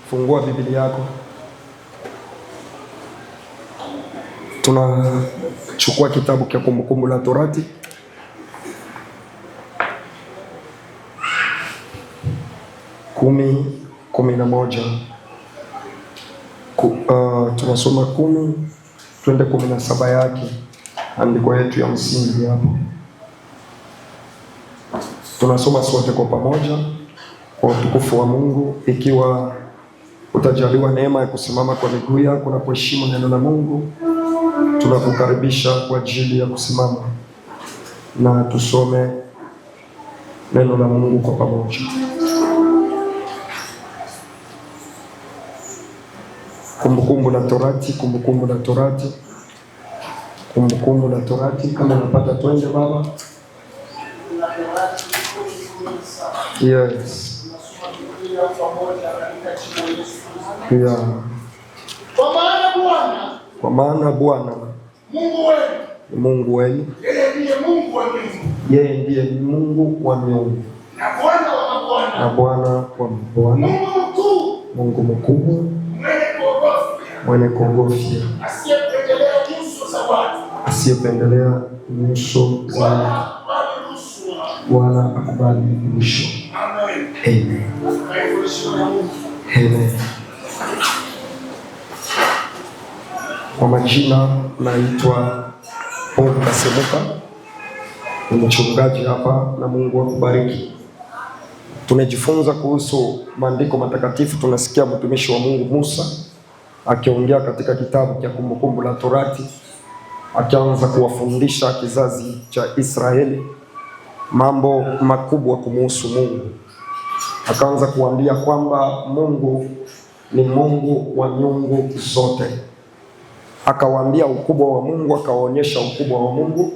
Fungua Biblia yako. Tunachukua kitabu cha Kumbukumbu la Torati. kumi na moja. Tunasoma 10 twende 17 yake. Andiko yetu ya msingi hapo. Tunasoma sote kwa pamoja kwa utukufu wa Mungu. Ikiwa utajaliwa neema ya kusimama kwa miguu yako na kuheshimu neno la Mungu, tunakukaribisha kwa ajili ya kusimama na tusome neno la Mungu kwa pamoja. Kumbukumbu la Torati, Kumbukumbu la Torati, Kumbukumbu la Torati. Kama unapata twende baba. Yes. Yeah. Kwa maana Bwana Mungu wenu yeye ndiye Mungu wa miungu na Bwana wa mabwana, Mungu mkubwa mwenye kuogofya, asiyependelea nyuso za watu. Bwana akubali mwisho. Amen. Amen. Kwa majina naitwa Paul Kasemuka, ni mchungaji hapa na Mungu akubariki. Tunajifunza kuhusu maandiko matakatifu. Tunasikia mtumishi wa Mungu Musa akiongea katika kitabu cha Kumbukumbu la Torati, akianza kuwafundisha kizazi cha Israeli mambo makubwa kumuhusu Mungu. Akaanza kuambia kwamba Mungu ni Mungu wa miungu zote. Akawaambia ukubwa wa Mungu, akawaonyesha ukubwa wa Mungu.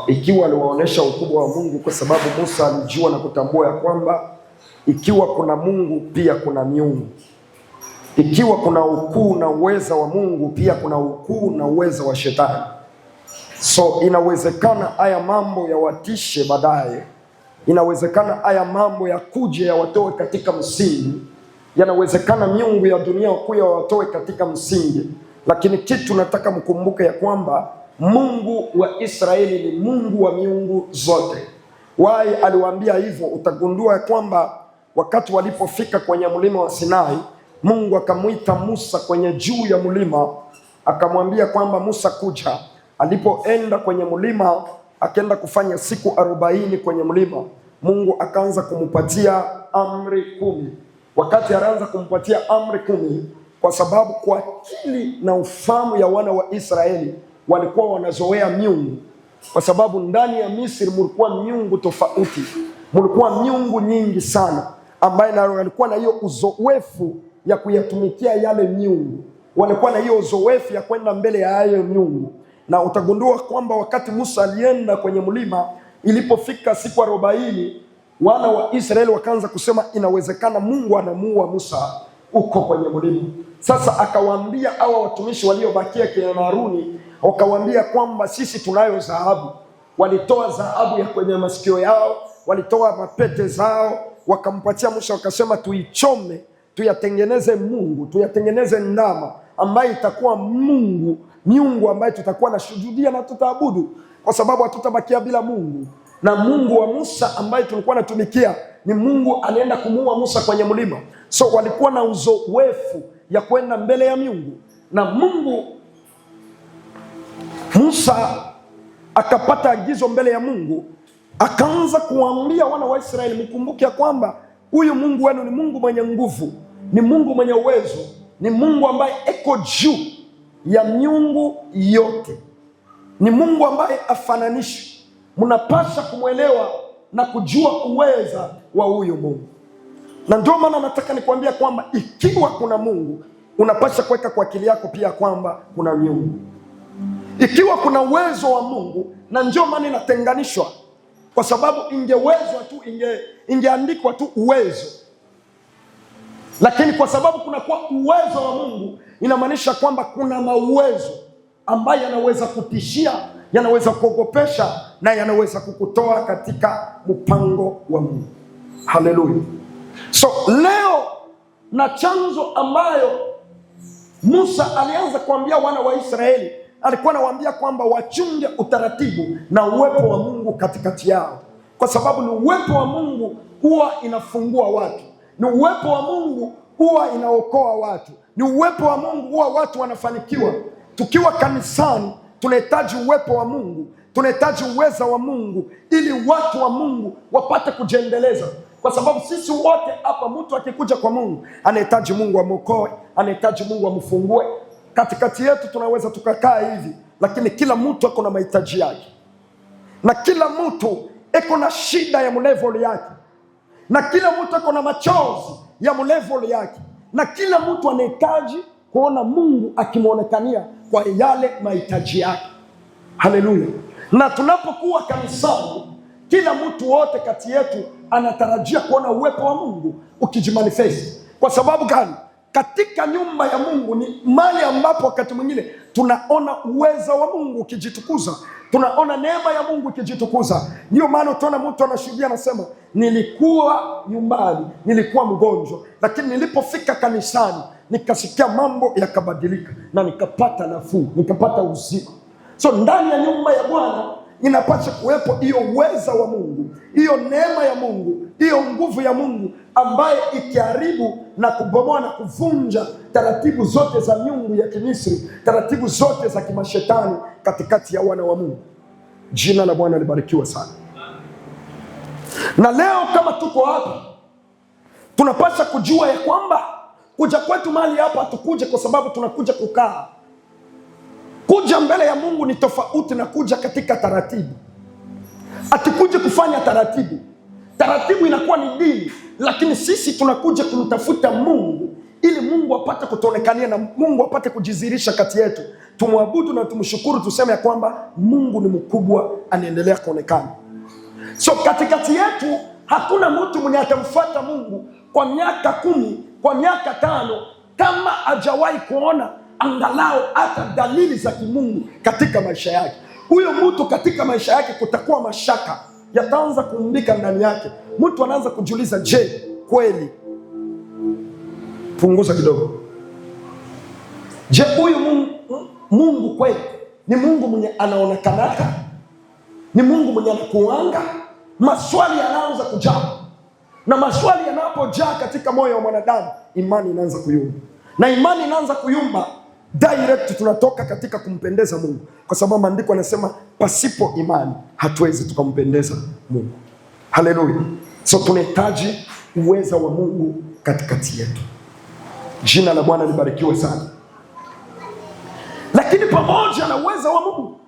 Ikiwa aliwaonyesha ukubwa wa Mungu kwa sababu Musa alijua na kutambua ya kwamba ikiwa kuna Mungu pia kuna miungu. Ikiwa kuna ukuu na uweza wa Mungu pia kuna ukuu na uweza wa shetani. So inawezekana haya mambo yawatishe baadaye. Inawezekana haya mambo ya kuja ya watoe katika msingi. Yanawezekana miungu ya dunia kuja watoe katika msingi. Lakini kitu nataka mkumbuke ya kwamba Mungu wa Israeli ni Mungu wa miungu zote. Wai aliwaambia hivyo. Utagundua ya kwamba wakati walipofika kwenye mlima wa Sinai, Mungu akamuita Musa kwenye juu ya mlima, akamwambia kwamba Musa kuja. Alipoenda kwenye mlima, akaenda kufanya siku 40 kwenye mlima, Mungu akaanza kumupatia amri 10. Wakati anaanza kumpatia amri 10, kwa sababu kwa akili na ufahamu ya wana wa Israeli walikuwa wanazoea miungu, kwa sababu ndani ya Misri mulikuwa miungu tofauti, mulikuwa miungu nyingi sana, ambaye walikuwa na hiyo uzoefu ya kuyatumikia yale miungu. Walikuwa na hiyo uzoefu ya kwenda mbele ya hayo miungu. Na utagundua kwamba wakati Musa alienda kwenye mlima, ilipofika siku 40, wana wa Israeli wakaanza kusema inawezekana Mungu anamuua Musa uko kwenye mlima. Sasa akawaambia hawa watumishi waliobakia kina Haruni, wakawaambia kwamba sisi tunayo dhahabu. Walitoa dhahabu ya kwenye masikio yao, walitoa mapete zao, wakampatia Musa, wakasema tuichome, tuyatengeneze Mungu, tuyatengeneze ndama ambaye itakuwa Mungu, miungu ambaye tutakuwa na shuhudia na tutaabudu, kwa sababu hatutabakia bila Mungu. Na Mungu wa Musa ambaye tulikuwa natumikia ni Mungu anaenda kumuua Musa kwenye mlima. So walikuwa na uzoefu ya kwenda mbele ya miungu. Na Musa akapata agizo mbele ya Mungu, akaanza kuambia wana wa Israeli, mkumbuke kwamba huyu Mungu wenu ni Mungu mwenye nguvu, ni Mungu mwenye uwezo, ni Mungu ambaye eko juu ya miungu yote, ni Mungu ambaye afananishi. Mnapaswa kumwelewa na kujua uweza wa huyu Mungu. Na ndio maana nataka nikwambia kwamba ikiwa kuna Mungu, unapaswa kuweka kwa akili yako pia kwamba kuna miungu. Ikiwa kuna uwezo wa Mungu, na ndio maana inatenganishwa, kwa sababu ingewezwa tu, ingeandikwa tu uwezo. Lakini kwa sababu kuna kwa uwezo wa Mungu, inamaanisha kwamba kuna mauwezo ambayo yanaweza kutishia, yanaweza kuogopesha, na yanaweza kukutoa katika mpango wa Mungu. Haleluya. So leo na chanzo ambayo Musa alianza kuambia wana wa Israeli, alikuwa anawaambia kwamba wachunge utaratibu na uwepo wa Mungu katikati yao, kwa sababu ni uwepo wa Mungu huwa inafungua watu, ni uwepo wa Mungu huwa inaokoa watu, ni uwepo wa Mungu huwa watu wanafanikiwa. Tukiwa kanisani tunahitaji uwepo wa Mungu, tunahitaji uweza wa Mungu ili watu wa Mungu wapate kujiendeleza, kwa sababu sisi wote hapa, mtu akikuja kwa Mungu anahitaji Mungu amwokoe, anahitaji Mungu amfungue. Katikati yetu tunaweza tukakaa hivi, lakini kila mtu ako na mahitaji yake, na kila mtu eko na shida ya level yake, na kila mtu ako na machozi ya level yake, na kila mtu anahitaji kuona Mungu akimwonekania kwa yale mahitaji yake. Haleluya! Na tunapokuwa kanisani, kila mtu wote kati yetu anatarajia kuona uwepo wa Mungu ukijimanifest. Kwa sababu gani? Katika nyumba ya Mungu ni mahali ambapo wakati mwingine tunaona uweza wa Mungu ukijitukuza, tunaona neema ya Mungu ikijitukuza. Ndio maana utaona mtu anashuhudia, anasema, nilikuwa nyumbani, nilikuwa mgonjwa, lakini nilipofika kanisani nikasikia mambo yakabadilika na nikapata nafuu, nikapata uzima. So ndani ya nyumba ya Bwana inapaswa kuwepo hiyo uweza wa Mungu, hiyo neema ya Mungu, hiyo nguvu ya Mungu ambaye ikiharibu na kubomoa na kuvunja taratibu zote za miungu ya Kimisri, taratibu zote za kimashetani katikati ya wana wa Mungu. Jina la Bwana libarikiwe sana. Na leo kama tuko hapa, tunapaswa kujua ya kwamba kuja kwetu mahali hapa hatukuje kwa sababu tunakuja kukaa. Kuja mbele ya Mungu ni tofauti na kuja katika taratibu. Atukuje kufanya taratibu. Taratibu inakuwa ni dini, lakini sisi tunakuja kumtafuta Mungu ili Mungu apate kutuonekania na Mungu apate kujizirisha kati yetu. Tumwabudu na tumshukuru, tuseme ya kwamba Mungu ni mkubwa, anaendelea kuonekana. So katikati yetu hakuna mtu mwenye atamfuata Mungu kwa miaka 10, kwa miaka 5 kama hajawahi kuona angalau hata dalili za kimungu katika maisha yake. Huyo mtu katika maisha yake kutakuwa mashaka yataanza kuumbika ndani yake. Mtu anaanza kujiuliza, je, kweli? Punguza kidogo. Je, huyu Mungu kweli ni Mungu mwenye anaonekanaka? Ni Mungu mwenye anakuanga? Maswali yanaanza kujaa, na maswali yanapojaa katika moyo wa mwanadamu, imani inaanza kuyumba, na imani inaanza kuyumba direct, tunatoka katika kumpendeza Mungu, kwa sababu maandiko yanasema pasipo imani hatuwezi tukampendeza Mungu. Haleluya! So tunahitaji uweza wa Mungu katikati yetu. Jina la Bwana libarikiwe sana. Lakini pamoja na uweza wa Mungu,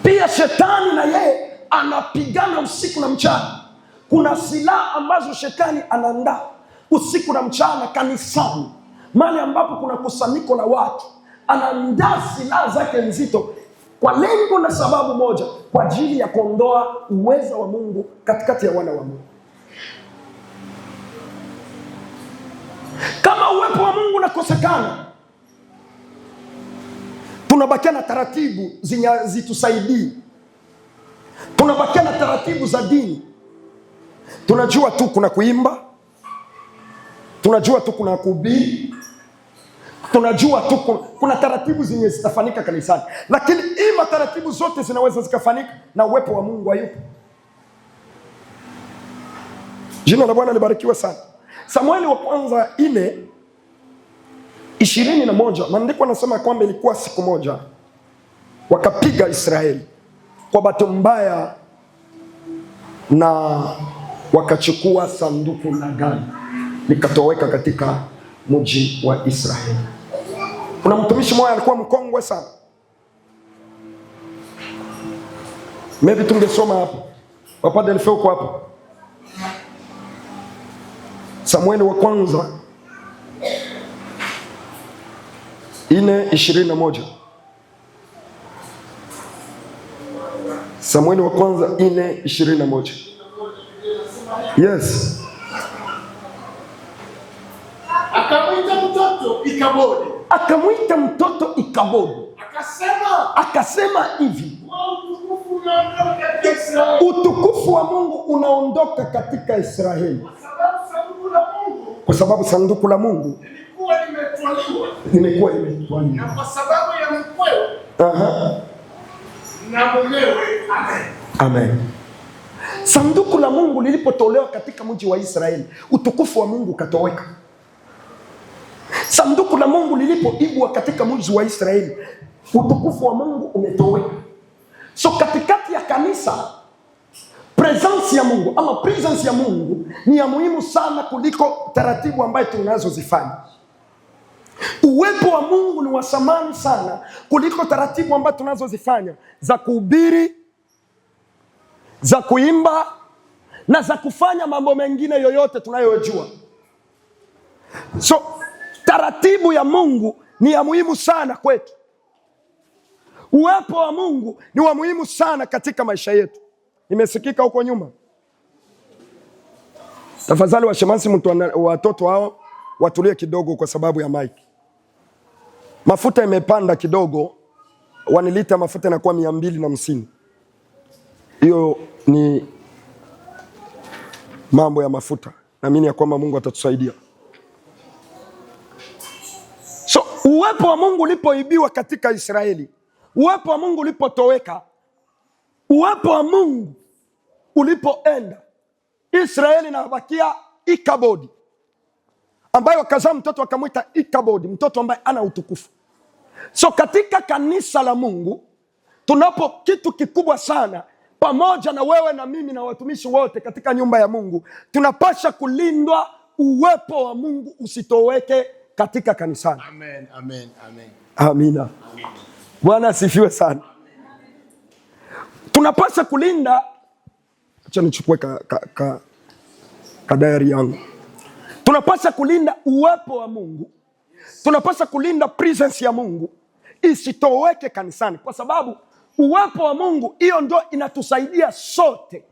pia shetani na yeye anapigana usiku na mchana. Kuna silaha ambazo shetani anaandaa usiku na mchana kanisani, mahali ambapo kuna kusanyiko la watu. Anaandaa silaha zake nzito kwa lengo na sababu moja, kwa ajili ya kuondoa uweza wa Mungu katikati ya wana wa Mungu. Kama uwepo wa Mungu unakosekana, tunabakia na taratibu zitusaidii. Tunabakia na taratibu za dini. Tunajua tu kuna kuimba, tunajua tu kuna kuhubiri, tunajua tu kuna taratibu zenye zitafanyika kanisani, lakini ima taratibu zote zinaweza zikafanyika na uwepo wa Mungu hayupo. Jina la Bwana libarikiwe sana. Samueli wa kwanza 4:21, maandiko yanasema kwamba ilikuwa siku moja wakapiga Israeli kwa bahati mbaya na wakachukua sanduku la agano likatoweka katika mji wa Israeli. Kuna mtumishi mmoja alikuwa mkongwe sana. Maybe tungesoma hapo. Wapade elfeo kwa hapo. Samueli wa kwanza 4:21. Samueli wa kwanza 4:21. Yes. Akamwita mtoto Ikabodi. Akamwita mtoto Ikabodi. Akasema hivi, utukufu wa Mungu unaondoka katika Israeli. kwa sababu sanduku la Mungu limekuwa limetwaliwa, na kwa sababu ya mkwewe na mumewe. Amen. Amen. Sanduku la Mungu lilipotolewa katika mji wa Israeli, utukufu wa Mungu ukatoweka. Sanduku la Mungu lilipoibwa katika mji wa Israeli, utukufu wa Mungu umetoweka. So katikati ya kanisa, presence ya Mungu ama presence ya Mungu ni ya muhimu sana kuliko taratibu ambayo tunazozifanya. Uwepo wa Mungu ni wa thamani sana kuliko taratibu ambazo tunazozifanya za kuhubiri, za kuimba na za kufanya mambo mengine yoyote tunayojua. So taratibu ya Mungu ni ya muhimu sana kwetu. Uwepo wa Mungu ni wa muhimu sana katika maisha yetu. Nimesikika huko nyuma. Tafadhali washemasi, watoto hao watulie kidogo kwa sababu ya mic. Mafuta imepanda kidogo, wanilita mafuta inakuwa 250. Hiyo ni mambo ya mafuta. Naamini ya kwamba Mungu atatusaidia. So uwepo wa Mungu ulipoibiwa katika Israeli, uwepo wa Mungu ulipotoweka, uwepo wa Mungu ulipoenda, Israeli inabakia Ikabodi, ambaye wakazaa mtoto wakamwita Ikabodi, mtoto ambaye ana utukufu. So katika kanisa la Mungu tunapo kitu kikubwa sana, pamoja na wewe na mimi na watumishi wote katika nyumba ya Mungu, tunapasha kulindwa uwepo wa Mungu usitoweke katika kanisani. Amen, amen, amen. Amina. Bwana asifiwe sana. Tunapasha kulinda, acha nichukue diary yangu. Tunapasha kulinda uwepo wa Mungu. Tunapasha kulinda presence ya Mungu isitoweke kanisani, kwa sababu uwepo wa Mungu hiyo ndio inatusaidia sote.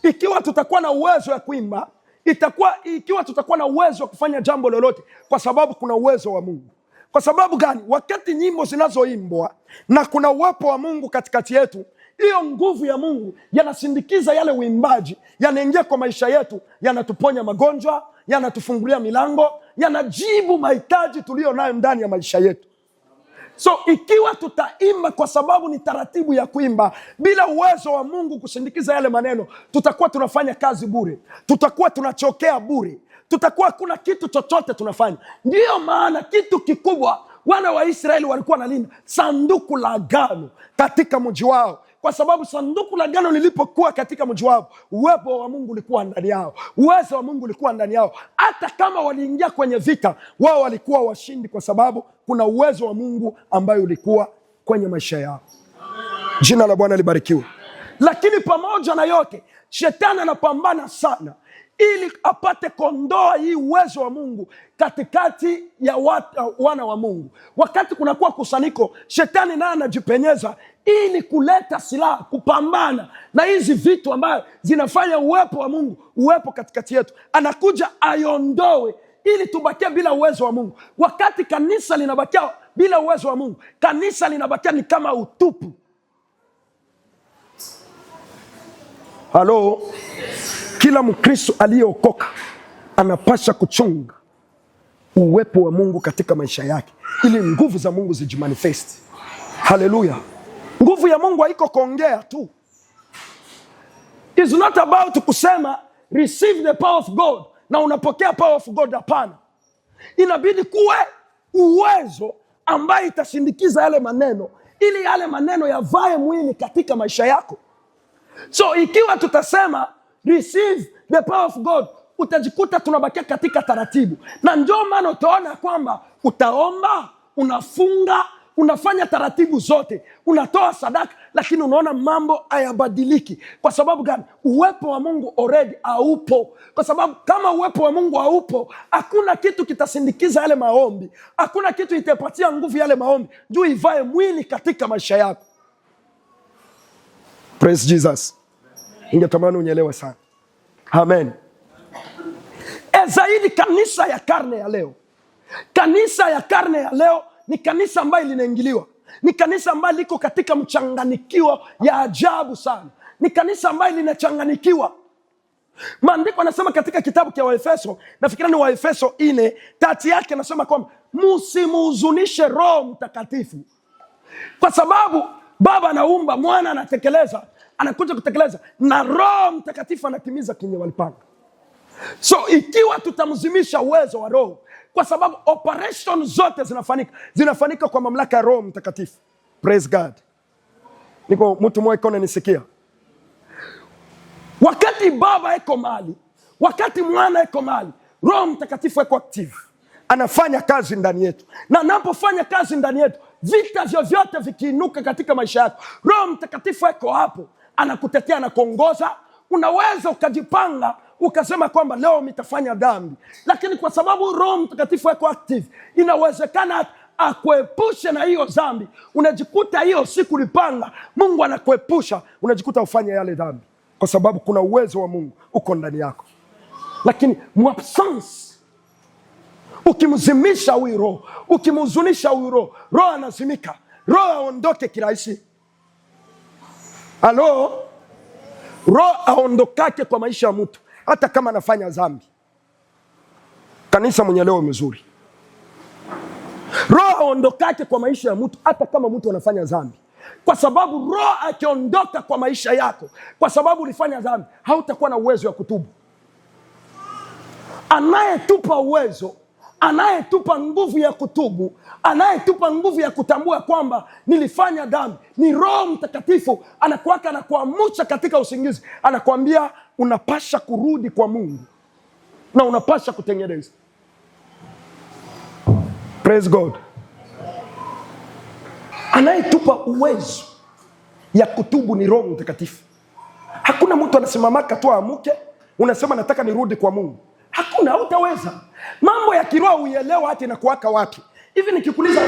Ikiwa tutakuwa na uwezo wa kuimba, ikiwa tutakuwa na uwezo wa kufanya jambo lolote, kwa sababu kuna uwezo wa Mungu. Kwa sababu gani? Wakati nyimbo zinazoimbwa na kuna uwepo wa Mungu katikati yetu, hiyo nguvu ya Mungu yanasindikiza yale uimbaji, yanaingia kwa maisha yetu, yanatuponya magonjwa, yanatufungulia milango, yanajibu mahitaji tulio nayo ndani ya maisha yetu. So ikiwa tutaimba kwa sababu ni taratibu ya kuimba, bila uwezo wa Mungu kusindikiza yale maneno, tutakuwa tunafanya kazi bure, tutakuwa tunachokea bure, tutakuwa kuna kitu chochote tunafanya. Ndiyo maana kitu kikubwa wana wa Israeli walikuwa wanalinda sanduku la agano katika mji wao, kwa sababu sanduku la agano lilipokuwa katika mji wao, uwepo wa Mungu ulikuwa ndani yao, uwezo wa Mungu ulikuwa ndani yao. Hata kama waliingia kwenye vita, wao walikuwa washindi, kwa sababu kuna uwezo wa Mungu ambayo ulikuwa kwenye maisha yao. Jina la Bwana libarikiwe. Lakini pamoja na yote, shetani anapambana sana ili apate kondoa hii uwezo wa Mungu katikati ya wana wa Mungu. Wakati kunakuwa kusanyiko, shetani naye anajipenyeza ili kuleta silaha kupambana na hizi vitu ambayo zinafanya uwepo wa Mungu uwepo katikati yetu. Anakuja aiondoe ili tubakia bila uwezo wa Mungu. Wakati kanisa linabakia bila uwezo wa Mungu, kanisa linabakia ni kama utupu. Halo? Kila Mkristo aliyeokoka anapasha kuchunga uwepo wa Mungu katika maisha yake, ili nguvu za Mungu zijimanifest. Haleluya. Nguvu ya Mungu haiko kuongea tu. It's not about kusema receive the power of God na unapokea power of God. Hapana. Inabidi kuwe uwezo ambaye itashindikiza yale maneno, ili yale maneno yavae mwili katika maisha yako. So ikiwa tutasema receive the power of God, utajikuta tunabakia katika taratibu. Na ndio maana utaona kwamba utaomba, unafunga, unafanya taratibu zote, unatoa sadaka, lakini unaona mambo hayabadiliki. Kwa sababu gani? Uwepo wa Mungu already haupo. Kwa sababu kama uwepo wa Mungu haupo, hakuna kitu kitasindikiza yale maombi, hakuna kitu itapatia nguvu yale maombi juu ivae mwili katika maisha yako. Praise Jesus. Ningetamani unyelewe sana. Amen. Zaidi kanisa ya karne ya leo. Kanisa ya karne ya leo ni kanisa ambayo linaingiliwa. Ni kanisa ambayo liko katika mchanganikiwa ya ajabu sana. Ni kanisa ambayo linachanganikiwa. Maandiko anasema katika kitabu cha Waefeso, nafikiri ni Waefeso 4 tati yake, anasema kwamba msimuhuzunishe Roho Mtakatifu, kwa sababu Baba anaumba, Mwana anatekeleza, anakuja kutekeleza, na Roho Mtakatifu anatimiza kenye walipanga. So ikiwa tutamzimisha uwezo wa Roho, kwa sababu operation zote zinafanyika kwa mamlaka ya Roho Mtakatifu. Praise God. Niko mtu mmoja kona nisikia. Wakati Baba eko mahali, wakati Mwana eko mahali, Roho Mtakatifu eko active, anafanya kazi ndani yetu, na anapofanya kazi ndani yetu, vita vyovyote vikiinuka katika maisha yako, Roho Mtakatifu eko hapo, anakutetea na kuongoza. Unaweza ukajipanga ukasema kwamba leo nitafanya dhambi, lakini kwa sababu Roho Mtakatifu eko active, inawezekana akuepushe na hiyo dhambi. Unajikuta hiyo siku ulipanga, Mungu anakuepusha, unajikuta ufanye yale dhambi, kwa sababu kuna uwezo wa Mungu uko ndani yako. Lakini mwabsence, ukimzimisha huyu Roho, ukimhuzunisha huyu Roho, Roho anazimika, Roho aondoke kirahisi. Halo? Roho aondokake kwa maisha ya mtu hata kama anafanya dhambi. Kanisa mwenye leo mzuri, Roho aondokake kwa maisha ya mtu hata kama mtu anafanya dhambi, kwa sababu Roho akiondoka kwa maisha yako, kwa sababu ulifanya dhambi, hautakuwa na uwezo wa kutubu. Anayetupa uwezo, anayetupa nguvu ya kutubu, anayetupa nguvu ya kutambua kwamba nilifanya dhambi, ni Roho Mtakatifu. Anakuwaka, anakuamsha katika usingizi, anakuambia unapasha kurudi kwa Mungu na unapasha kutengeneza. Praise God. Anayetupa uwezo ya kutubu ni Roho Mtakatifu. Hakuna mtu anasimamaka tu amuke unasema nataka nirudi kwa Mungu. Hakuna, hautaweza. Mambo ya kiroho uelewa hata inakuwaka wapi. Hivi nikikuuliza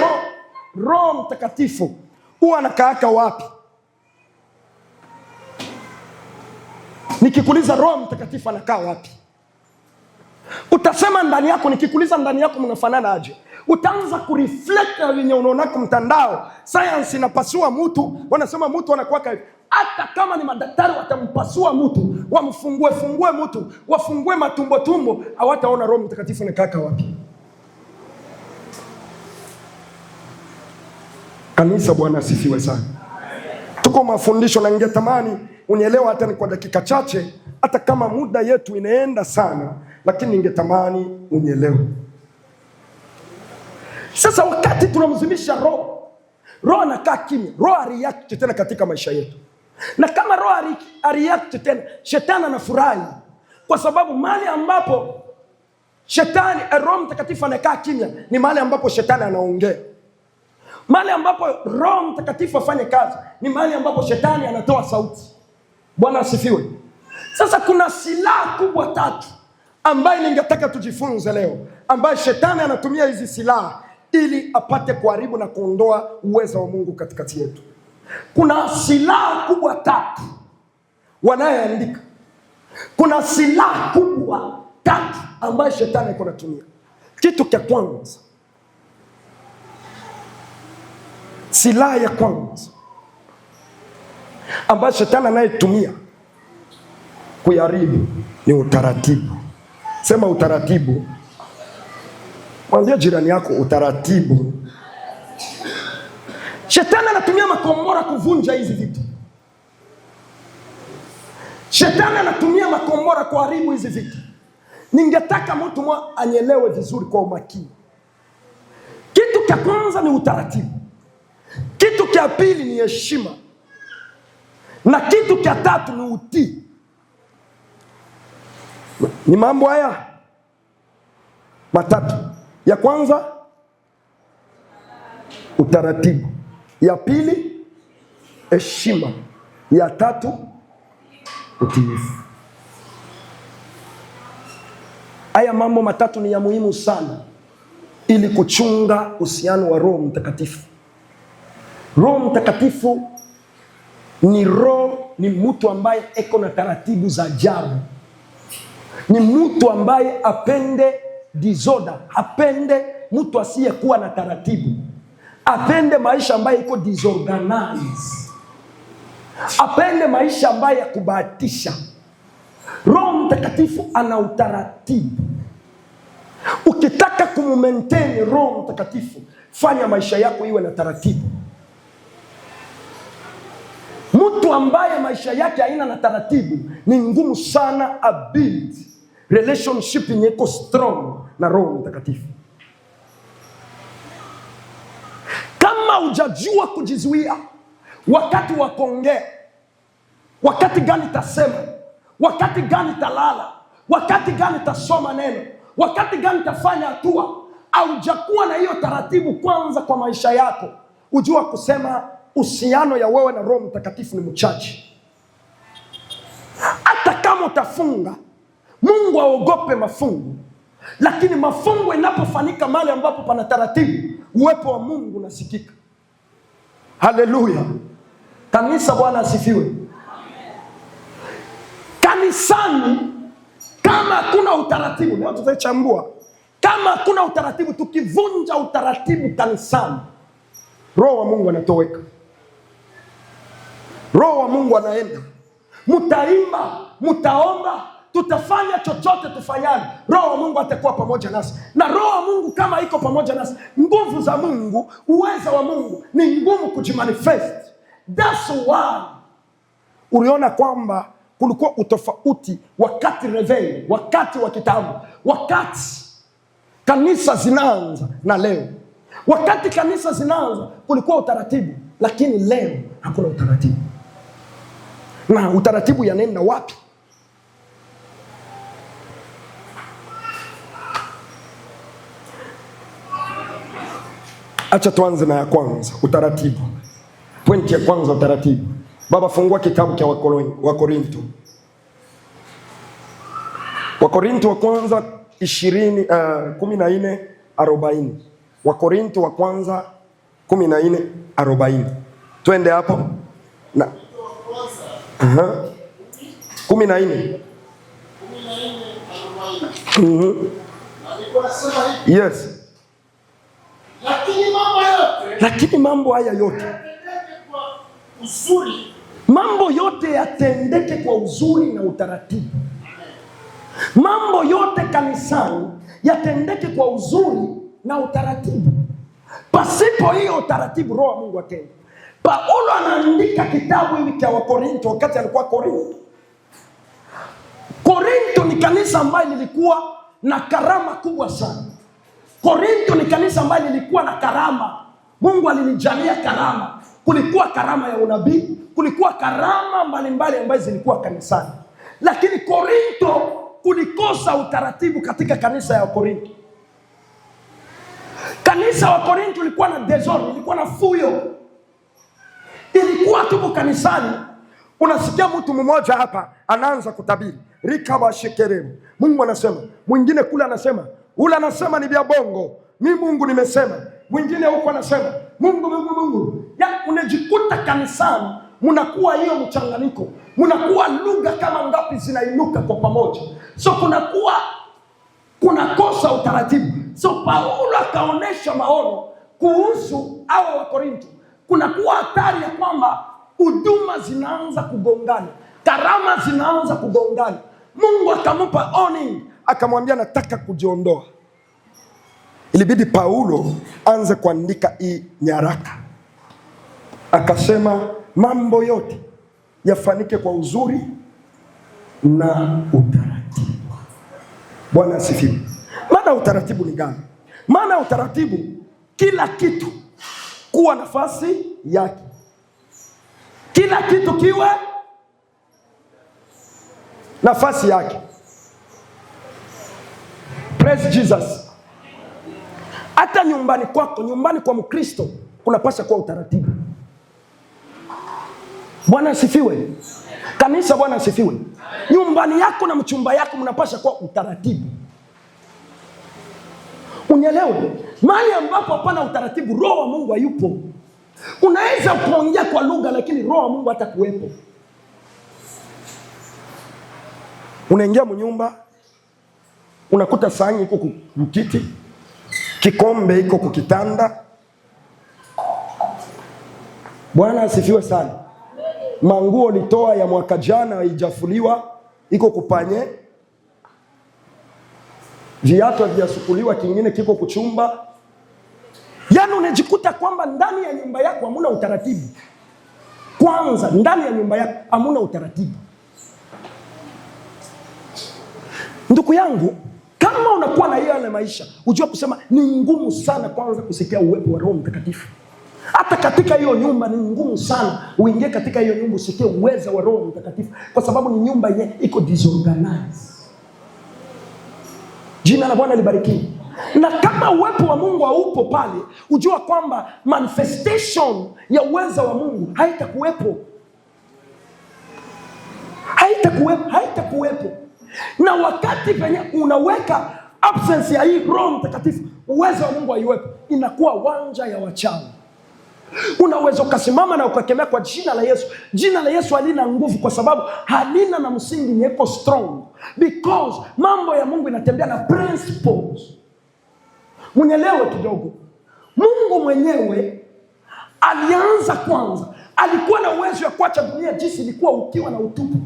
Roho Mtakatifu huwa anakaaka wapi? Nikikuuliza Roho Mtakatifu anakaa wapi? Utasema ndani yako. Nikikuuliza ndani yako mnafanana aje? Utaanza kureflect wenye unaonako mtandao. Science inapasua mtu, wanasema mtu anakuwaka hivi. Hata kama ni madaktari watampasua mtu, fungue mtu, wafungue matumbo, hawataona Roho Mtakatifu anakaa wapi. Kanisa, Bwana asifiwe sana. Tuko mafundisho na ningetamani unielewa hata ni kwa dakika chache, hata kama muda yetu inaenda sana, lakini ningetamani unielewe. Sasa wakati tunamzimisha Roho anakaa kimya, Roho react tena katika maisha yetu. Na kama Roho react tena, shetani anafurahi, kwa sababu mahali ambapo Roho Mtakatifu anakaa kimya ni mahali ambapo shetani anaongea. Mahali ambapo Roho Mtakatifu afanye kazi ni mahali ambapo shetani anatoa sauti. Bwana asifiwe. Sasa kuna silaha kubwa 3 ambaye ningetaka tujifunze leo, ambaye shetani anatumia hizi silaha ili apate kuharibu na kuondoa uwezo wa Mungu katikati yetu. Kuna silaha kubwa 3 wanayeandika. Kuna silaha kubwa 3 ambaye shetani yuko anatumia. Kitu cha kwanza, silaha ya kwanza ambayo shetani anayetumia kuharibu ni utaratibu. Sema utaratibu. Mwambie jirani yako utaratibu. Shetani anatumia makombora kuvunja hizi vitu. Shetani anatumia makombora kuharibu hizi vitu. Ningetaka mtu mmoja anyelewe vizuri kwa umakini. Kitu cha kwanza ni utaratibu. Kitu cha pili ni heshima. Na kitu cha 3 ni utii. Ni mambo haya 3. Ya kwanza utaratibu, ya pili heshima, ya 3 utiifu. Haya mambo 3 ni ya muhimu sana ili kuchunga uhusiano wa Roho Mtakatifu. Roho Mtakatifu ni mtu ambaye eko na taratibu za ajabu. Ni mtu ambaye apende disorder, apende mtu asiyekuwa na taratibu, apende maisha ambaye iko disorganized, apende maisha ambaye ya kubahatisha. Roho Mtakatifu ana utaratibu. Ukitaka kumaintain Roho Mtakatifu, fanya maisha yako iwe na taratibu. Mtu ambaye maisha yake haina na taratibu, ni ngumu sana build relationship yenye iko strong na Roho Mtakatifu. Kama hujajua kujizuia wakati wa kuongea, wakati gani tasema, wakati gani talala, wakati gani tasoma neno, wakati gani tafanya hatua, haujakuwa na hiyo taratibu kwanza kwa maisha yako, ujua kusema uhusiano ya wewe na Roho Mtakatifu ni mchache. Hata kama utafunga, Mungu aogope mafungu, lakini mafungu inapofanyika mahali ambapo pana taratibu, uwepo wa Mungu unasikika. Haleluya. Kanisa, Bwana asifiwe. Kanisani kama hakuna utaratibu, leo tutachambua. Kama hakuna utaratibu, tukivunja utaratibu kanisani, Roho wa Mungu anatoweka. Roho wa Mungu anaenda. Mutaimba, mutaomba, tutafanya chochote tufanyane, Roho wa Mungu atakuwa pamoja nasi. Na Roho wa Mungu kama iko pamoja nasi, nguvu za Mungu, uwezo wa Mungu ni ngumu kujimanifest. That's why uliona kwamba kulikuwa utofauti wakati reveil, wakati wa kitambo, wakati kanisa zinaanza na leo. Wakati kanisa zinaanza kulikuwa utaratibu, lakini leo hakuna utaratibu. Na utaratibu yanaenda wapi? Acha tuanze na ya kwanza, utaratibu. Pointi ya kwanza, utaratibu. Baba, fungua kitabu cha Wakorinto. Wakorinto wa kwanza 14:40. Wakorinto wa kwanza 14:40. Twende hapo. Na 14. Yes. Lakini mambo haya yote, mambo yote yatendeke kwa uzuri na utaratibu. Mambo yote kanisani yatendeke kwa uzuri na utaratibu. Pasipo hiyo utaratibu, Roho wa Mungu atende. Paulo anaandika kitabu hiki cha Wakorinto wakati alikuwa Korinto. Korinto ni kanisa ambayo lilikuwa na karama kubwa sana. Korinto ni kanisa ambayo lilikuwa na karama. Mungu alinijalia karama. Kulikuwa karama ya unabii, kulikuwa karama mbalimbali ambazo zilikuwa kanisani. Lakini Korinto kulikosa utaratibu katika kanisa ya Korinto. Kanisa wa Korinto lilikuwa na desordre, lilikuwa na fuyo. Ilikuwa tuko kanisani, unasikia mtu mmoja hapa anaanza kutabiri, rikaba shekeremu. Mungu anasema, mwingine kule anasema, ule anasema ni vya bongo, mimi Mungu nimesema. Mwingine huko anasema, Mungu. Ya unajikuta kanisani, mnakuwa hiyo mchanganyiko. Mnakuwa lugha kama ngapi zinainuka kwa pamoja. So kunakosa utaratibu. So Paulo akaonesha maono kuhusu hao wa Korinto. Kunakuwa hatari ya kwamba huduma zinaanza kugongana, karama zinaanza kugongana. Mungu akampa warning, akamwambia nataka kujiondoa. Ilibidi Paulo anze kuandika hii nyaraka. Akasema mambo yote yafanike kwa uzuri na utaratibu. Bwana asifiwe. Maana utaratibu ni gani? Maana utaratibu, kila kitu kuwa nafasi yake. Kila kitu kiwe nafasi yake. Praise Jesus. Hata nyumbani kwako, nyumbani kwa Mkristo, kunapaswa kuwa utaratibu. Bwana asifiwe. Kanisa, Bwana asifiwe. Nyumbani yako na mchumba yako mnapaswa kuwa utaratibu. Unielewe? Mahali ambapo hapana utaratibu, Roho wa Mungu hayupo. Unaweza kuongea kwa lugha lakini Roho wa Mungu hatakuwepo. Unaingia mnyumba, unakuta sahani iko kukiti, kikombe iko kukitanda. Bwana asifiwe sana. Manguo litoa ya mwaka jana haijafuliwa, iko kupanye, viatu havijasukuliwa, kingine kiko kuchumba. Yaani unajikuta kwamba ndani ya nyumba yako hamuna utaratibu. Kwanza ndani ya nyumba yako hamuna utaratibu. Ndugu yangu, kama unakuwa na yale maisha, ujue kusema ni ngumu sana kwanza kusikia uwepo wa Roho Mtakatifu. Hata katika hiyo nyumba ni ngumu sana uingie katika hiyo nyumba usikie uweza wa Roho Mtakatifu, kwa sababu ni nyumba yenye iko disorganized. Jina la Bwana libarikiwe. Na kama uwepo wa Mungu haupo pale, ujua kwamba manifestation ya uweza wa Mungu haitakuwepo. Haitakuwepo. Na wakati penye unaweka absence ya hii Roho Mtakatifu, uwezo wa Mungu haiwepo, inakuwa wanja ya wachawi. Unaweza ukasimama na ukakemea kwa jina la Yesu. Jina la Yesu halina nguvu kwa sababu halina na msingi nyeko strong. Because mambo ya Mungu inatembea na principles. Mnyelewe kidogo. Mungu mwenyewe alianza kwanza, alikuwa na uwezo wa kuacha dunia jinsi ilikuwa ukiwa na utupu.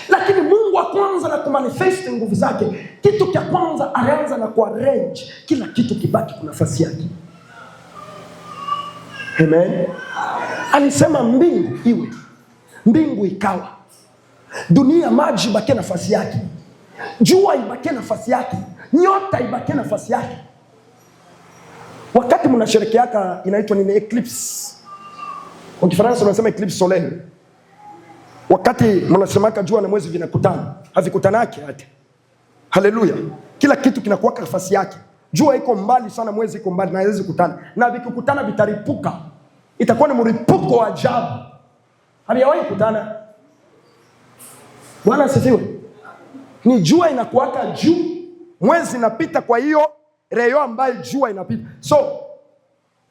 Lakini Mungu wa kwanza na kumanifest nguvu zake, kitu cha kwanza alianza na kuarrange kila kitu kibaki kwa nafasi yake. Amen. Alisema mbingu iwe, mbingu ikawa. Dunia, maji ibaki nafasi yake, jua ibaki nafasi yake, nyota ibaki nafasi yake. Wakati mnasherekeaka inaitwa nini, eclipse. Kwa Kifaransa unasema eclipse solaire. Wakati mnasemaka jua na mwezi vinakutana, havikutanaki hata. Haleluya. Kila kitu kinakuwa nafasi yake. Jua iko mbali sana, mwezi iko mbali, na haiwezi kukutana. Na vikikutana vitaripuka. Itakuwa ni mripuko wa ajabu. Havijawahi kukutana. Bwana asifiwe. Ni jua inakuwaka juu, mwezi inapita, kwa hiyo reyo ambayo jua inapita. So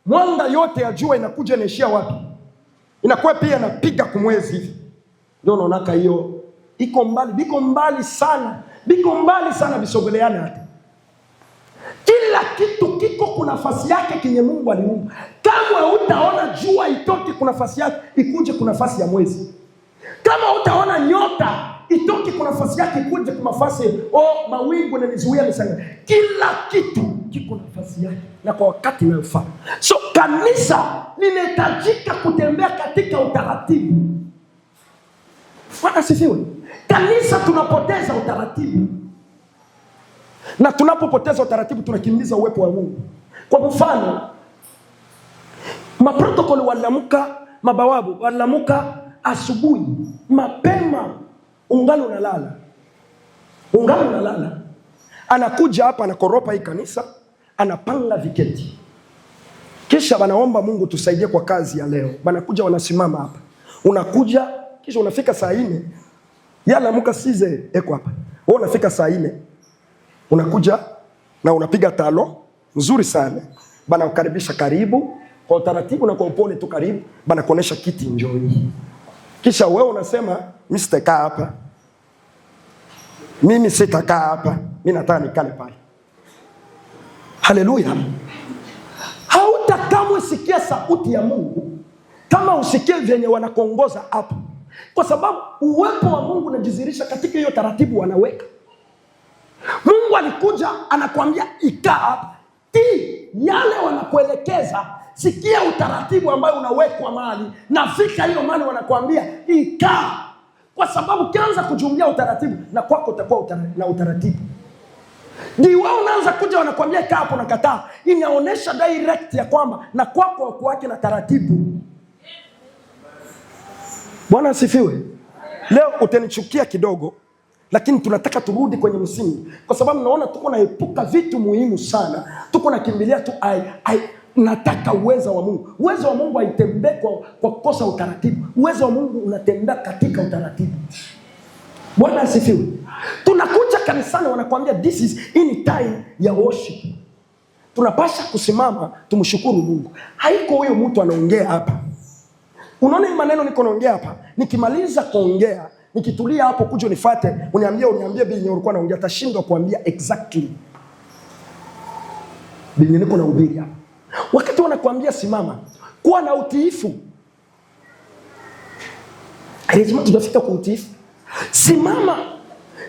mwanga yote ya jua inakuja inaishia wapi? Inakuwa pia inapiga kumwezi hivi. Ndio unaonaka hiyo iko mbali, biko mbali sana bisogeleana hata. Kila kitu kiko kuna nafasi yake kinye Mungu aliumba. Kama utaona jua itoki kuna nafasi yake, ikuje kuna nafasi ya mwezi. Kama utaona nyota itoki kuna nafasi yake, ikuje kuna nafasi mawingu na nizuia misanga. Kila kitu kiko nafasi yake na kwa wakati unaofaa. So kanisa linahitajika kutembea katika utaratibu. Bwana sifiwe. Kanisa tunapoteza utaratibu. Na tunapopoteza utaratibu tunakimbiza uwepo wa Mungu. Kwa mfano, maprotokoli waliamka, mabawabu waliamka asubuhi mapema, ungali unalala. Anakuja hapa anakoropa hii kanisa, anapanga viketi. Kisha wanaomba Mungu tusaidie kwa kazi ya leo. Wanakuja wanasimama hapa. Unakuja kisha unafika saa 4. Yala muka size eko hapa. Wewe unafika saa 4. Unakuja na unapiga talo nzuri sana. Bana kukaribisha karibu kwa utaratibu na kwa upole tu karibu. Bana kuonesha kiti njoni. Kisha wewe unasema mimi sitakaa hapa. Mimi sitakaa hapa. Mimi nataka nikale pale. Haleluya. Hautakamwe sikia sauti ya Mungu kama usikie vyenye wanakuongoza hapo. Kwa sababu uwepo wa Mungu unajizirisha katika hiyo taratibu wanaweka. Mungu alikuja anakuambia ikaa hapa. Yale wanakuelekeza, sikia utaratibu ambao unawekwa mahali, na fika hiyo mahali wanakuambia ikaa. Kwa sababu kianza kujumlia utaratibu na kwako utakuwa na utaratibu. Ndio wao unaanza kuja wanakuambia kaa hapo na kataa. Inaonesha direct ya kwamba na kwako wako na taratibu. Bwana asifiwe. Leo utanichukia kidogo, lakini tunataka turudi kwenye msingi. Kwa sababu naona tuko naepuka vitu muhimu sana. Tuko nakimbilia tu nataka uwezo wa Mungu. Uwezo wa Mungu haitembei kwa kukosa utaratibu. Uwezo wa Mungu unatembea katika utaratibu. Bwana asifiwe. Tunakuja kanisani wanakuambia this is in time ya worship. Tunapasha kusimama tumshukuru Mungu. Haiko huyo mtu anaongea hapa. Unaona hii maneno niko naongea hapa. Nikimaliza kuongea, nikitulia hapo kuja unifuate, uniambie binyi ulikuwa naongea, tashindwa kuambia exactly. Binyi niko nahubiri hapa. Wakati wanakuambia simama, kuwa na utiifu. Lazima tujafika kwa utiifu. Simama.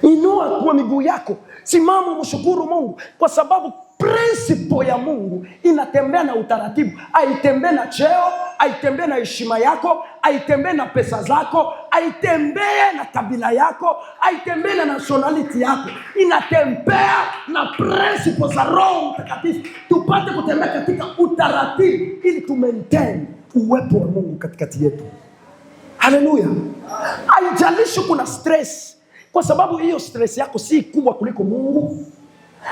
Inua kwa miguu yako, simama, mshukuru Mungu, kwa sababu principle ya Mungu inatembea na utaratibu. Haitembee na cheo, haitembee na heshima yako, haitembee na pesa zako, haitembee na kabila yako, haitembee na nationality yako. Inatembea na principle za Roho Mtakatifu, tupate kutembea katika utaratibu ili tu maintain uwepo wa Mungu katikati yetu. Haleluya. Haijalishi kuna stress, kwa sababu hiyo stress yako si kubwa kuliko Mungu.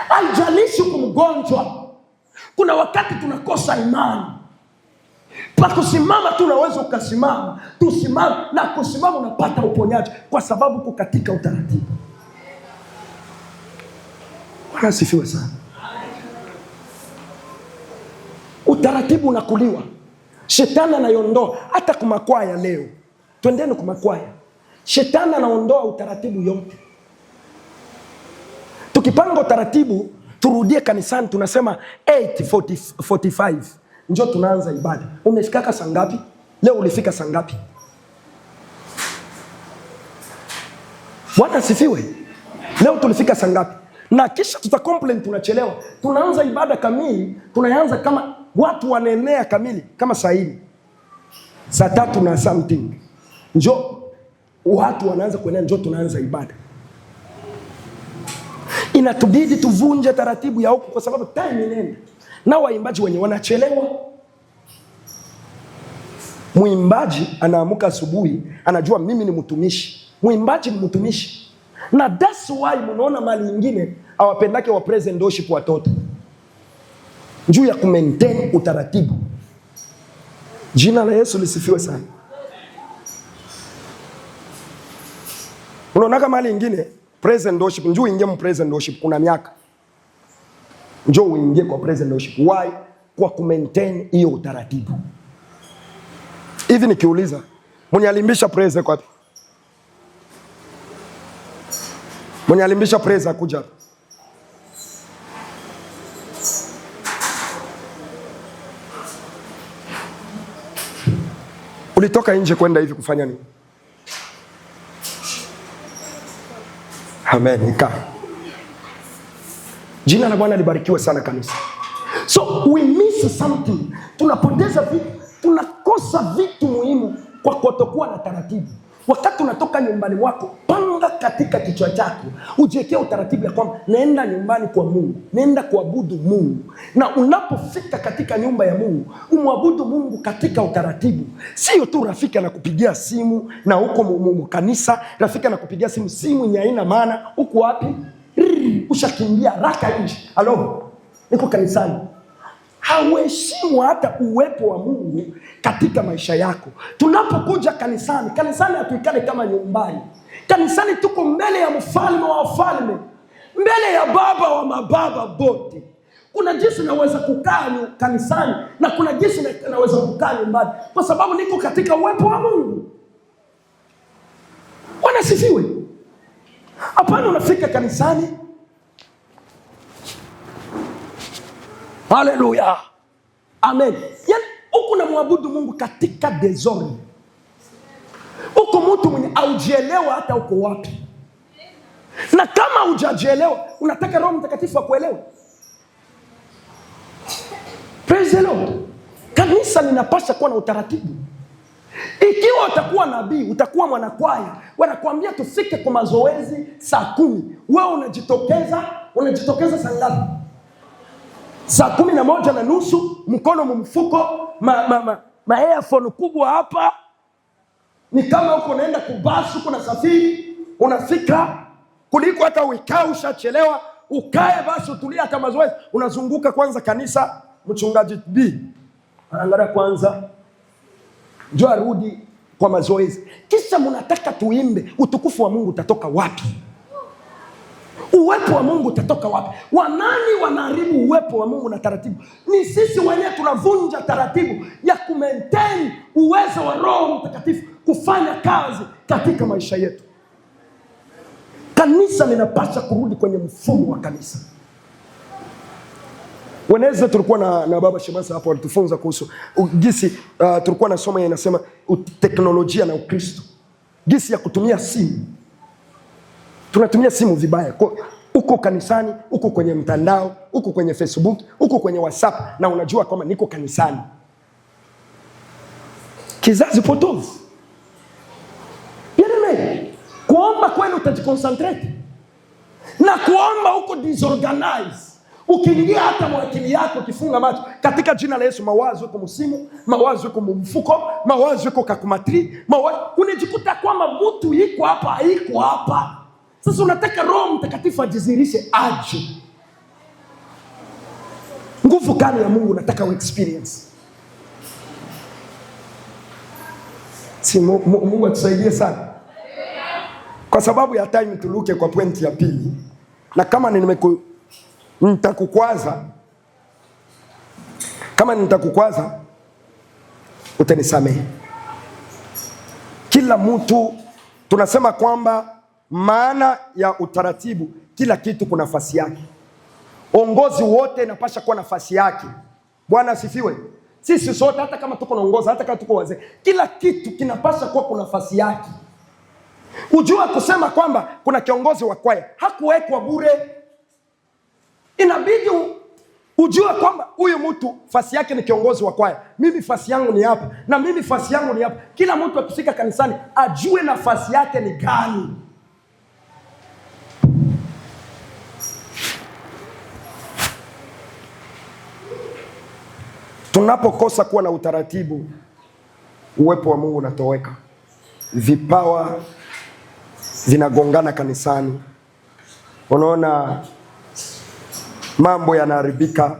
Haijalishi uko mgonjwa, kuna wakati tunakosa imani. Pa kusimama tu unaweza ukasimama, tusimame, na kusimama unapata uponyaji kwa sababu uko katika utaratibu. Bwana asifiwe sana. Utaratibu unakuliwa, shetani anaiondoa. Hata kumakwaya leo, twendeni kumakwaya, shetani anaondoa utaratibu yote. Tukipanga utaratibu, turudie kanisani, tunasema 8:45 njoo tunaanza ibada. Umefika saa ngapi? Leo ulifika saa ngapi? Bwana asifiwe. Leo tulifika saa ngapi? Na kisha tutacomplain tunachelewa. Tunaanza ibada kamili, tunaanza kama watu wanaenea kamili kama saa hii. Saa 3 na something. Njoo watu wanaanza kuenea, njoo tunaanza ibada. Inatubidi tuvunje taratibu ya huko kwa sababu time inaenda. Na waimbaji wenye wanachelewa. Muimbaji anaamuka asubuhi, anajua mimi ni mtumishi. Muimbaji ni mtumishi. Na that's why mnaona mali nyingine hawapendake wa present worship watoto. Juu ya kumaintain utaratibu. Jina la Yesu lisifiwe sana. Unaona kama mali nyingine present worship, njoo uingie mu present worship kuna miaka. Njoo uingie kwa present worship. Why? Kwa kumaintain hiyo utaratibu. Hivi nikiuliza, mwenye alimbisha praise kwa wapi? Mwenye alimbisha praise akuja hapa. Ulitoka nje kwenda hivi kufanya nini? Amen. Ika. Jina la Bwana libarikiwe sana kanisa. So we miss something. Tunapoteza vitu, tunakosa vitu muhimu kwa kutokuwa na taratibu. Wakati unatoka nyumbani mwako, panga katika kichwa chako, ujiwekee utaratibu ya kwamba naenda nyumbani kwa Mungu, naenda kuabudu Mungu. Na unapofika katika nyumba ya Mungu, umwabudu Mungu katika utaratibu. Sio tu rafiki anakupigia simu na huko kanisa, rafiki anakupigia simu yenye haina maana, uko wapi? Ushakimbia raka nje. Halo, niko kanisani. Hauheshimu hata uwepo wa Mungu katika maisha yako. Tunapokuja kanisani hatuikale kama nyumbani. Kanisani tuko mbele ya mfalme wa wafalme, mbele ya baba wa mababa bote. Kuna jinsi naweza kukaa kanisani na kuna jinsi naweza kukaa nyumbani, kwa sababu niko katika uwepo wa Mungu. Bwana sifiwe. Hapana unafika kanisani, haleluya, amen, yani huku na muabudu Mungu katika desordre. Huko mtu mwenye aujielewa hata uko wapi. Na kama hujajielewa, unataka Roho Mtakatifu akuelewe. Praise the Lord. Kanisa linapaswa kuwa na utaratibu. Ikiwa utakuwa nabii, utakuwa mwanakwaya, wanakuambia tufike kwa mazoezi saa 10. Wewe unajitokeza saa ngapi? Saa 11:30, mkono mumfuko, earphone kubwa hapa. Ni kama uko naenda kubasu, kuna safiri, unafika kuliko hata uikae ushachelewa, ukae basi utulia hata mazoezi. Unazunguka kwanza kanisa, mchungaji B anaangalia kwanza, njoo arudi kwa mazoezi. Kisha mnataka tuimbe, utukufu wa Mungu utatoka wapi? Uwepo wa Mungu utatoka wapi? Wanani wanaharibu uwepo wa Mungu na taratibu? Ni sisi wenyewe tunavunja taratibu ya kumaintain uwezo wa Roho Mtakatifu kufanya kazi katika maisha yetu. Kanisa linapaswa kurudi kwenye mfumo wa kanisa. Weneze tulikuwa na baba Shemasa hapo alitufunza kuhusu gisi tulikuwa na somo inasema teknolojia na Ukristo. Gisi ya kutumia simu. Tunatumia simu vibaya. Uko kanisani, uko kwenye mtandao, uko kwenye Facebook, uko kwenye WhatsApp na unajua kwamba niko kanisani. Kizazi potovu. Yaani kuomba kwenu utajiconcentrate. Na kuomba uko disorganized. Ukiingia hata mwakili yako ukifunga macho katika jina la Yesu, mawazo yako msimu, mawazo yako mfuko, mawazo yako kakumatri, unajikuta kwamba mtu yuko hapa haiko hapa. Sasa unataka Roho Mtakatifu ajizirishe aje. Nguvu gani ya Mungu nataka u experience? Si Mungu atusaidie sana. Kwa sababu ya time tuluke kwa pointi ya pili. Na kama nitakukwaza, utanisamehe. Kila mtu tunasema kwamba maana ya utaratibu, kila kitu kuna nafasi yake. Ongozi wote inapasha kuwa nafasi yake. Bwana asifiwe. Sisi sote hata kama tuko naongoza, hata kama tuko wazee, kila kitu kinapasha kuwa kuna nafasi yake. Ujua kusema kwamba kuna kiongozi wa kwaya hakuwekwa bure. Inabidi ujue kwamba huyu mtu fasi yake ni kiongozi wa kwaya. Mimi fasi yangu ni hapa na mimi fasi yangu ni hapa. Kila mtu akifika kanisani ajue nafasi yake ni gani. Tunapokosa kuwa na utaratibu, uwepo wa Mungu unatoweka. Vipawa vinagongana kanisani. Unaona mambo yanaharibika,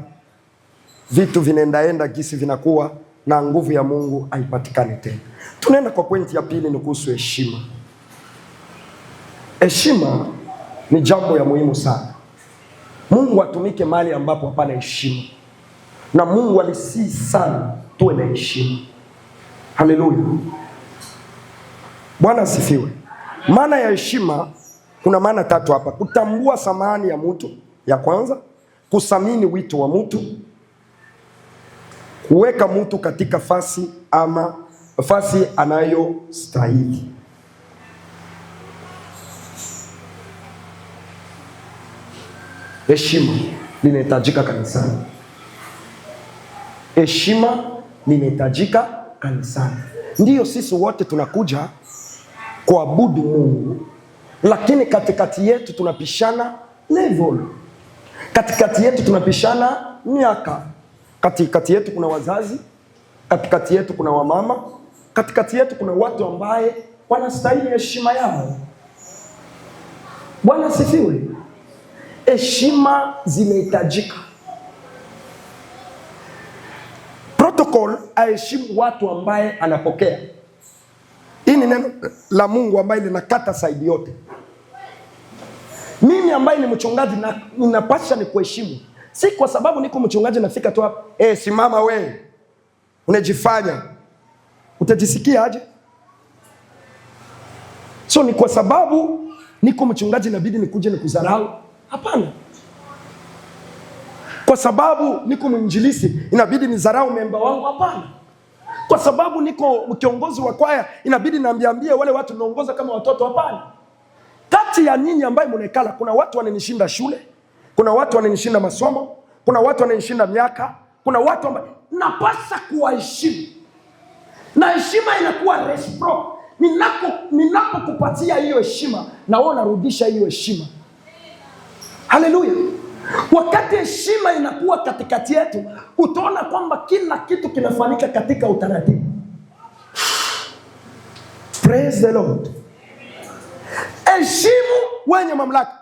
vitu vinaendaenda gisi vinakuwa, na nguvu ya Mungu haipatikani tena. Tunaenda kwa pointi ya pili, ni kuhusu heshima. Heshima ni jambo ya muhimu sana. Mungu atumike mahali ambapo hapana heshima. Na Mungu alisii sana tuwe na heshima. Haleluya. Bwana asifiwe. Maana ya heshima kuna maana tatu hapa. Kutambua thamani ya mtu, ya kwanza. Kusamini wito wa mtu. Kuweka mtu katika fasi ama fasi anayostahili. Heshima linahitajika kanisani. Heshima linahitajika kanisani. Ndiyo sisi wote tunakuja kuabudu Mungu, lakini katikati yetu tunapishana level. Katikati yetu tunapishana miaka. Katikati yetu kuna wazazi, katikati yetu kuna wamama, katikati yetu kuna watu ambaye wanastahili heshima yao. Bwana asifiwe. Heshima zinahitajika. Protocol aheshimu watu ambaye anapokea. Hii ni neno la Mungu ambaye linakata saidi yote. Mimi ambaye ni mchungaji na ninapasha ni kuheshimu. Si kwa sababu niko mchungaji nafika tu hapa, simama we, unajifanya. Utajisikia aje? So ni kwa sababu niko mchungaji inabidi nikuje nikudharau? Hapana. Kwa sababu niko mwinjilisti inabidi nidharau memba wangu? Hapana. Kwa sababu niko kiongozi wa kwaya inabidi niambiambie wale watu naongoza kama watoto? Hapana. Kati ya nyinyi ambaye mnekala, kuna watu wananishinda shule, kuna watu wananishinda masomo, kuna watu wananishinda miaka, kuna watu ambao napasa kuwaheshimu. Na heshima inakuwa reciprocal. Ninapokupatia hiyo heshima, na wewe unarudisha hiyo heshima. Haleluya. Wakati heshima inakuwa katikati yetu, utaona kwamba kila kitu kinafanyika katika utaratibu. Praise the Lord. Heshimu wenye mamlaka.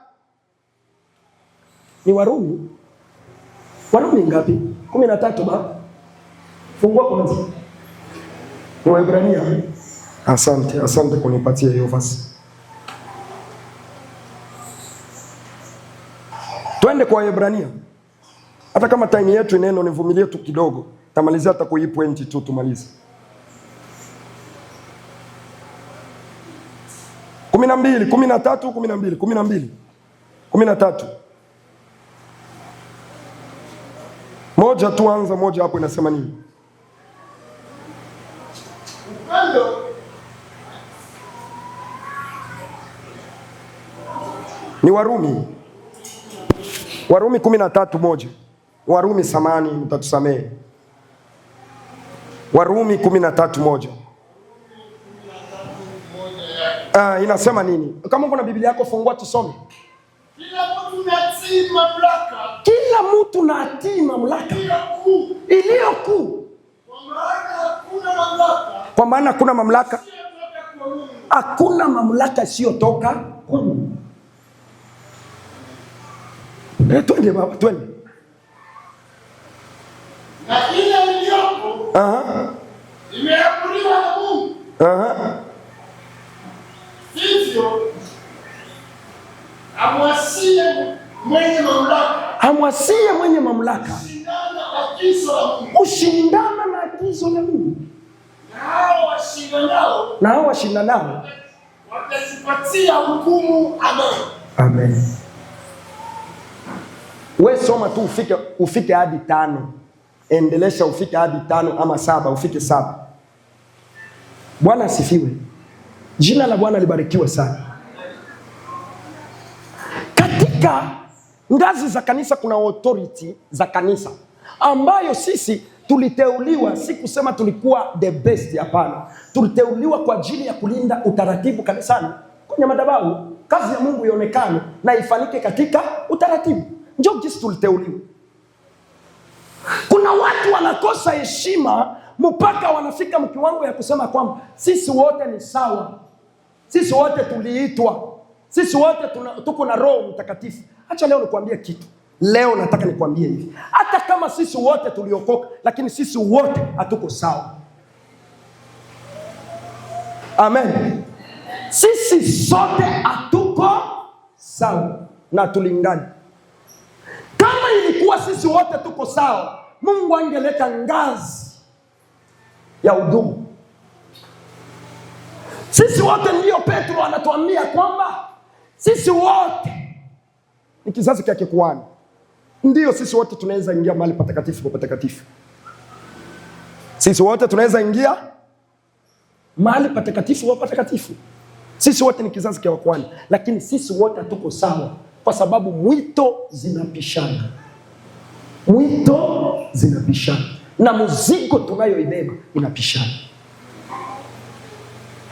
Ni Warumi. Warumi ngapi? 13 ba. Fungua kwanza. Ni Waebrania. Asante kunipatia hiyo verse. Twende kwa Waebrania. Hata kama time yetu ineno, nivumilie tu kidogo. Tamalizia hata kwa hii point tu tumalize. 13. Moja tuanza moja hapo inasema nini? Ni Warumi 13:1. Warumi samani, mtatusamehe. Warumi 13:1. Inasema nini? Kama uko na Biblia yako fungua tusome. Kila mtu natii mamlaka. Kila mtu natii mamlaka iliyo kuu. Kwa maana hakuna mamlaka. Hakuna mamlaka isiyotoka kwa Mungu. Twende baba, twende. Na ile iliyopo imeamriwa na Mungu. Hivyo amwasie mwenye mamlaka. Amwasie mwenye mamlaka. Ushindana na agizo la Mungu. Na hao washindanao watajipatia hukumu. Amen. Amen. Wewe soma tu ufike hadi 5. Endelesha ufike hadi 5 ama 7, ufike 7. Bwana asifiwe. Jina la Bwana libarikiwe sana. Katika ngazi za kanisa kuna authority za kanisa ambayo sisi tuliteuliwa, si kusema tulikuwa the best, hapana. Tuliteuliwa kwa ajili ya kulinda utaratibu kanisani, kwenye madhabahu, kazi ya Mungu ionekane na ifanyike katika utaratibu. Ndio jinsi tuliteuliwa. Kuna watu wanakosa heshima mpaka wanafika mkiwango ya kusema kwamba sisi wote ni sawa. Sisi wote tuliitwa. Sisi wote tuko na Roho Mtakatifu. Acha leo nikwambie kitu. Leo nataka nikwambie hivi. Hata kama sisi wote tuliokoka, lakini sisi wote hatuko sawa. Amen. Sisi sote hatuko sawa na tulingani. Kama ilikuwa sisi wote tuko sawa, Mungu angeleta ngazi ya hudumu. Sisi wote, ndio Petro anatuambia kwamba sisi wote ni kizazi cha kikuhani. Ndio sisi wote tunaweza ingia mahali patakatifu kwa patakatifu. Sisi wote tunaweza ingia mahali patakatifu kwa patakatifu. Sisi wote ni kizazi cha kikuhani, lakini sisi wote hatuko sawa kwa sababu mwito zinapishana. Mwito zinapishana na mzigo tunayoibeba inapishana.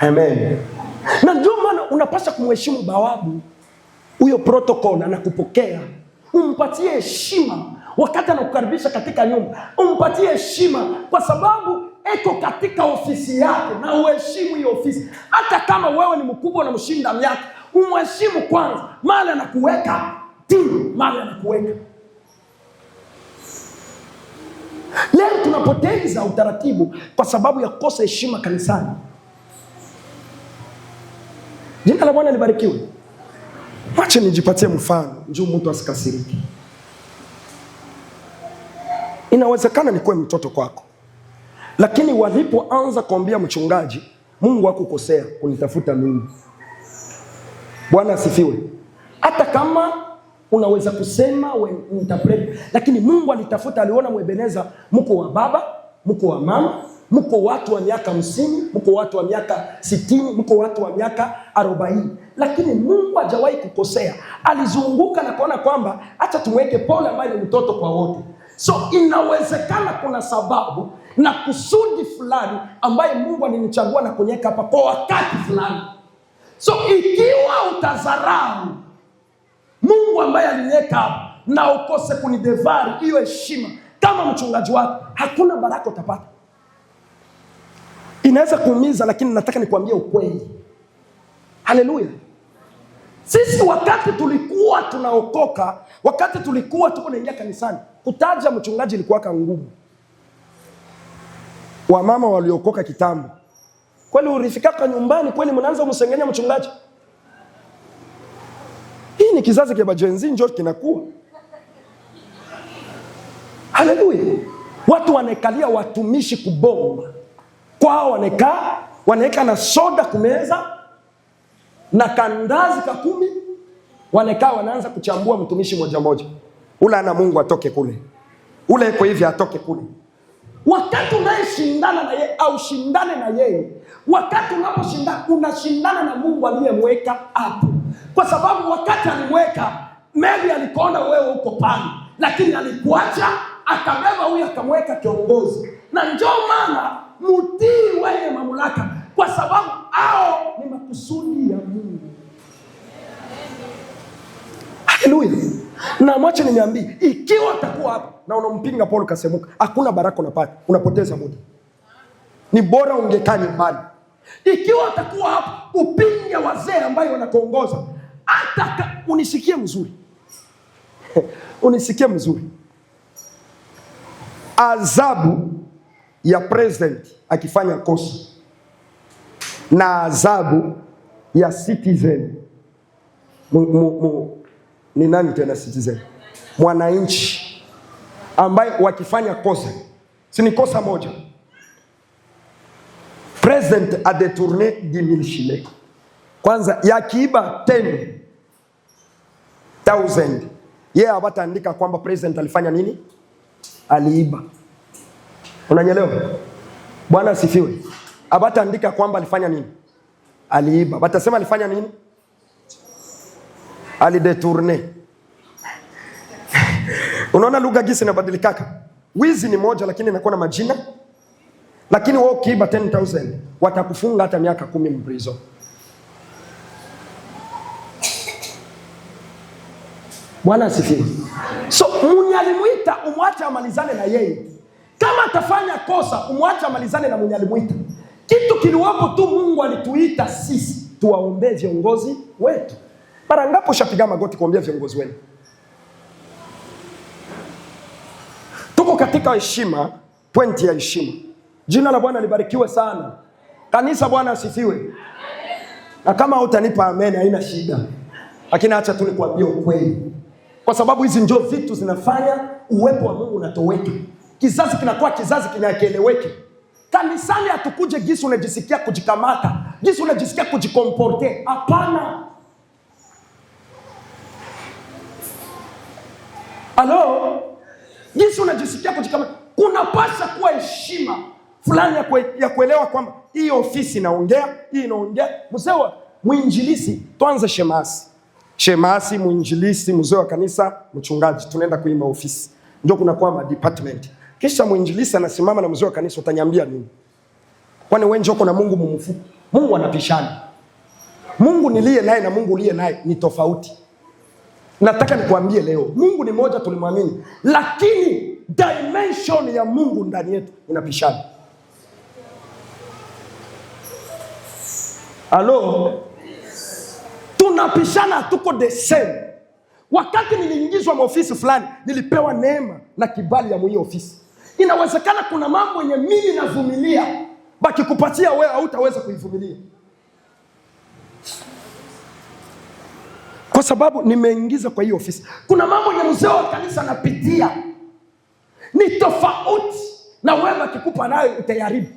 Amen. Na ndio maana unapaswa kumheshimu bawabu. Huyo protocol anakupokea, umpatie heshima wakati anakukaribisha katika nyumba. Umpatie heshima kwa sababu eko katika ofisi yake, na uheshimu hiyo ofisi. Hata kama wewe ni mkubwa na mshinda miaka, umheshimu kwanza. Mahali anakuweka timu, mahali anakuweka. Leo tunapoteza utaratibu kwa sababu ya kukosa heshima kanisani. Jina la Bwana libarikiwe. Wacha nijipatie mfano, njoo mtu asikasiriki. Inawezekana nikuwe mtoto kwako, lakini walipoanza kuambia mchungaji, Mungu hakukosea kunitafuta mimi. Bwana asifiwe. Hata kama unaweza kusema interpret, lakini Mungu alitafuta, aliona Mwebeneza mko wa baba, mko wa mama, mko watu wa miaka 50, mko watu wa miaka 60, mko watu wa miaka 40. Lakini Mungu hajawahi kukosea. Alizunguka na kuona kwamba acha tumweke Paul ambaye ni mtoto kwa wote. So inawezekana kuna sababu na kusudi fulani ambaye Mungu alinichagua na kuniweka hapa kwa wakati fulani. So ikiwa utazarau Mungu ambaye aliniweka hapa na ukose kunidevari hiyo heshima kama mchungaji wako, hakuna baraka utapata. Inaweza kuumiza, lakini nataka nikwambie ukweli. Haleluya. Sisi wakati tulikuwa tunaokoka, wakati tulikuwa tuko naingia kanisani, kutaja mchungaji ilikuwa ngumu. Wamama waliokoka kitambo, kweli ulifika nyumbani kweli mnaanza kumsengenya mchungaji? Hii ni kizazi cha bajenzi njoo kinakuwa. Haleluya. Watu wanekalia watumishi kubomba. Kwao wanaweka na soda kumeza na kandazi ka 10, wanaanza kuchambua mtumishi moja moja. Ule ana Mungu atoke kule. Ule yuko hivi atoke kule. Wakati unayeshindana na yeye au shindane na yeye, wakati unaposhindana unashindana na Mungu aliyemweka hapo. Kwa sababu wakati alimweka akakuweka, maybe alikuona wewe uko pale, lakini alikuacha akabeba huyu akamweka kiongozi. Na ndio maana mtii wenye mamlaka, kwa sababu hao ni makusudi ya Mungu. Haleluya. Na mwache nimeambia, ikiwa utakuwa hapa na unampinga Paul Kasemuka, hakuna baraka unapata, unapoteza muda. Ni bora ungekaa nyumbani. Ikiwa utakuwa hapa upinge wazee ambao wanakuongoza, hata unisikie mzuri. Unisikie mzuri. Adhabu ya president akifanya kosa na adhabu ya citizen ni nani tena citizen? Mwananchi ambaye wakifanya kosa, si ni kosa moja. President a détourné 10,000 shillings. Kwanza yakiiba 10,000, yeye hawataandika kwamba president alifanya nini? Aliiba. Unanyelewa? Bwana asifiwe. Hawataandika kwamba alifanya nini? Aliiba. Watasema alifanya nini? Alidetourne. Unaona lugha gisi inabadilikaka. Wizi ni moja lakini inakuwa na majina. Lakini wao kiiba 10,000 watakufunga hata miaka 10 mprison. Bwana asifiwe. So mwenye alimuita umwache amalizane na yeye. Kama atafanya kosa umwache amalizane na mwenye alimuita. Kitu kiliwapo tu, Mungu alituita sisi tuwaombee viongozi wetu. Mara ngapi ushapiga magoti kuombea viongozi wenu? Tuko katika heshima, pointi ya heshima. Jina la Bwana libarikiwe sana. Kanisa, Bwana asifiwe. Na kama utanipa amen haina shida. Lakini acha tu nikwambie ukweli. Kwa sababu hizi ndio vitu zinafanya uwepo wa Mungu unatoweka. Kizazi kinakuwa kizazi kinakieleweke. Kanisani hatukuje gisi unajisikia kujikamata, gisi unajisikia kujikomporte. Hapana. Alo? Gisi unajisikia kujikamata. Kunapaswa kuwa heshima fulani ya kuelewa kwamba hii ofisi inaongea, hii inaongea. Mzee wa mwinjilisi, tuanze shemasi. Shemasi, mwinjilisi, mzee wa kanisa, mchungaji, tunaenda kuimba ofisi. Ndio kuna kwa department. Kisha mwinjilisi anasimama na mzee wa kanisa, utaniambia nini? Kwani wewe njoo na Mungu mumfuku? Mungu anapishana. Mungu niliye naye na Mungu uliye naye ni tofauti. Nataka nikwambie leo, Mungu ni moja tulimwamini, lakini dimension ya Mungu ndani yetu inapishana. Alo? Tunapishana, tuko the same. Wakati niliingizwa maofisi fulani, nilipewa neema na kibali ya mwenye ofisi. Inawezekana kuna mambo yenye mimi navumilia, baki kupatia wewe hautaweza kuivumilia. Kwa sababu nimeingiza kwa hiyo ofisi. Kuna mambo yenye mzee wa kanisa anapitia ni tofauti na wewe akikupa nayo utayaribu.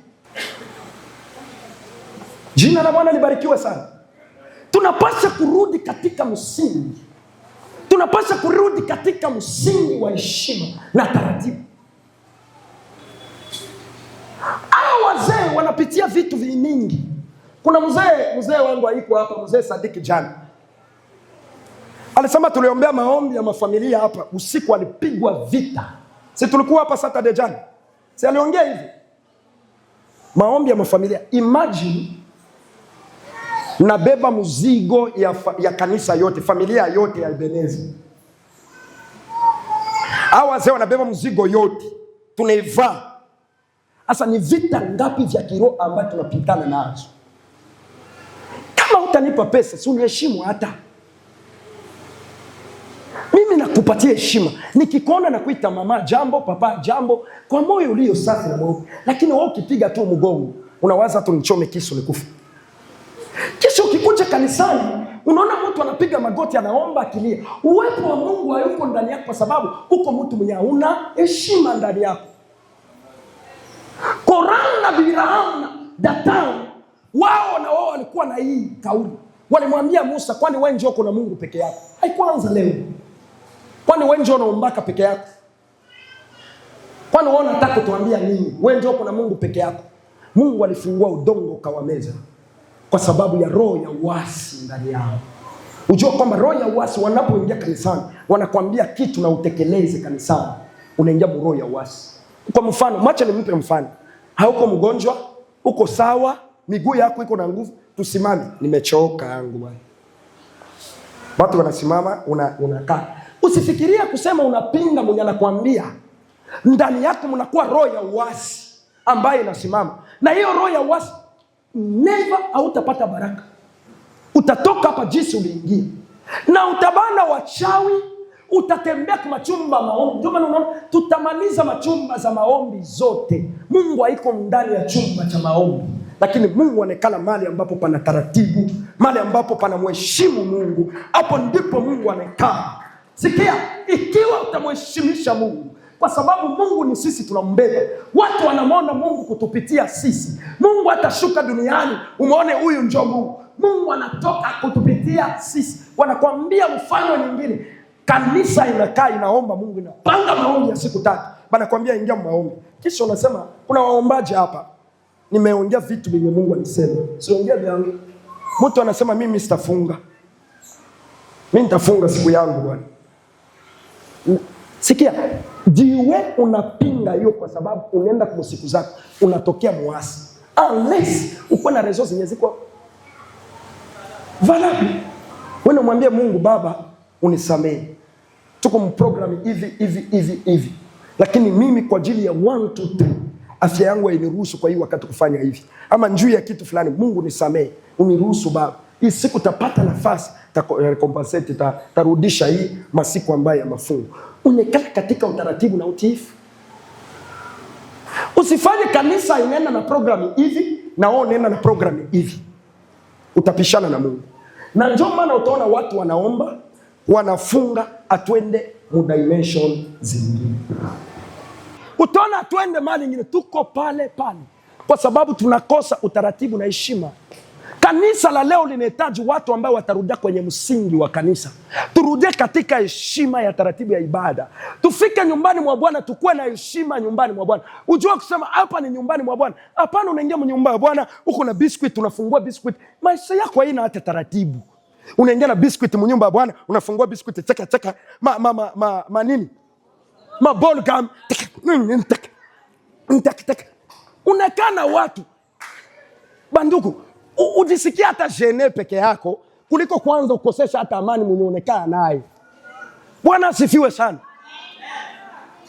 Jina la Bwana libarikiwe sana. Tunapaswa kurudi katika msingi. Tunapaswa kurudi katika msingi wa heshima na taratibu. Hao wazee wanapitia vitu vingi. Kuna mzee wangu haiko hapa, mzee Sadiki jana. Alisema tuliombea maombi ya mafamilia hapa, usiku alipigwa vita. Si tulikuwa hapa Saturday jana? Si aliongea hivi? Maombi ya mafamilia. Imagine nabeba mzigo ya kanisa yote, familia yote ya Ebenezer. Hao wazee wanabeba mzigo yote. Tunaivaa. Sasa ni vita ngapi vya kiroho ambayo tunapitana nazo? Kama utanipa pesa, si uniheshimu hata. Mimi nakupatia heshima. Nikikuona na kuita mama jambo, papa jambo, kwa moyo ulio safi na mweupe. Lakini wewe ukipiga tu mgongo, unawaza tu nichome kisu nikufa. Kisha ukikuja kanisani, unaona mtu anapiga magoti anaomba akilia. Uwepo wa Mungu hayuko ndani yako kwa sababu uko mtu mwenye hauna heshima ndani yako. Korani na Biraam na Dathan, wao walikuwa na hii kauli. Walimwambia Musa, kwani wewe njoo kuna Mungu peke yako? Haikuanza leo. Kwani wewe njoo unaombaka peke yako? Kwani wewe unataka tuambia nini? Wewe njoo kuna Mungu peke yako. Mungu alifungua udongo ukawameza kwa sababu ya roho ya uasi ndani yao. Ujua kwamba roho ya uasi wanapoingia kanisani wanakwambia kitu na utekeleze kanisani, unaingia roho ya uasi. Kwa mfano, macha nimpe mfano. Hauko mgonjwa, uko sawa, miguu yako iko na nguvu, tusimame. Nimechoka yangu bwana. Watu wanasimama, unakaa. Usifikiria kusema unapinga mwenye anakuambia. Ndani yako mnakuwa roho ya uasi ambaye inasimama. Na hiyo roho ya uasi never hautapata baraka. Utatoka hapa jinsi uliingia. Na utabana wachawi, utatembea kwa machumba maombi. Ndio maana unaona tutamaliza machumba za maombi zote. Mungu haiko ndani ya chumba cha maombi. Lakini Mungu anekala mahali ambapo pana taratibu, mahali ambapo pana mheshimu Mungu. Hapo ndipo Mungu anekaa. Sikia, ikiwa utamheshimisha Mungu, kwa sababu Mungu ni sisi tunambeba. Watu wanamwona Mungu kutupitia sisi. Mungu atashuka duniani, umeone huyu njoo Mungu. Mungu anatoka kutupitia sisi. Wanakuambia mfano nyingine. Kanisa inakaa inaomba, Mungu inapanga maombi ya siku 3. Banakuambia ingia maombi. Kisha unasema kuna waombaji hapa. Nimeongea vitu vyenye Mungu alisema. Siongea vyangu. Mtu anasema mimi sitafunga. Mimi nitafunga siku yangu bwana. Sikia, jiwe unapinga hiyo kwa sababu unaenda kwa siku zako, unatokea muasi. Unless uko na resources zenye ziko valable. Wewe mwambie Mungu, Baba unisamehe. Tuko mprogram hivi. Lakini mimi kwa ajili ya 1 2 3 afya yangu hainiruhusu kwa hiyo wakati kufanya hivi. Ama njuu ya kitu fulani, Mungu nisamehe, uniruhusu Baba. Hii siku tapata nafasi, compensate, tarudisha hii masiku ambayo ya mafungo. Unekaa katika utaratibu na utiifu. Usifanye kanisa inaenda na programu hivi na wao inaenda na programu hivi. Utapishana na Mungu. Na ndio maana utaona watu wanaomba, wanafunga, atwende mu dimension zingine. Utaona atwende mali nyingine, tuko pale. Kwa sababu tunakosa utaratibu na heshima. Kanisa la leo linahitaji watu ambao watarudia kwenye msingi wa kanisa. Turudie katika heshima ya taratibu ya ibada. Tufike nyumbani mwa Bwana, tukue na heshima nyumbani mwa Bwana. Ujua kusema hapa ni nyumbani mwa Bwana. Hapana, unaingia nyumba ya Bwana, uko na biscuit, unafungua biscuit. Maisha yako haina hata taratibu. Unaingia na biscuit mnyumba ya Bwana, unafungua biscuit cheka nini? Ball gum. Unakaa na watu. Banduku, ujisikia hata jene peke yako kuliko kwanza ukosesha hata amani mwenyeonekana naye. Bwana asifiwe sana.